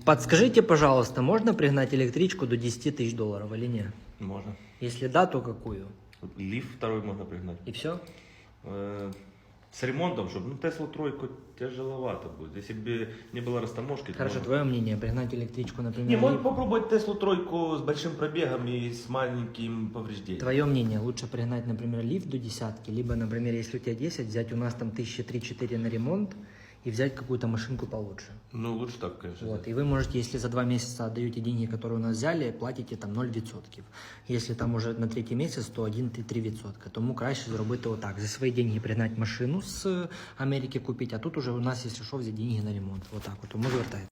Подскажите, пожалуйста, можно пригнать электричку до 10 тысяч долларов или нет? Можно. Если да, то какую? Лиф второй можно пригнать. И все? С ремонтом, чтобы, Теслу тройку тяжеловато будет. Если бы не было растаможки, то Хорошо, можно. твое мнение, пригнать электричку, например, Не, можно Leaf? попробовать Теслу тройку с большим пробегом и с маленьким повреждением. Твое мнение, лучше пригнать, например, лифт до десятки, либо, например, если у тебя 10, взять у нас там 1003-4 на ремонт и взять какую-то машинку получше. Ну, лучше так, конечно. Вот, и вы можете, если за 2 месяца отдаете деньги, которые у нас взяли, платите там 0%. Если там уже на 3-й місяць, то 1-3%. Тому краще зробити отак. За свої деньги пригнати машину з Америки купити, а тут уже у нас, якщо що, взяти деньги на ремонт. Отак, тому звертайте.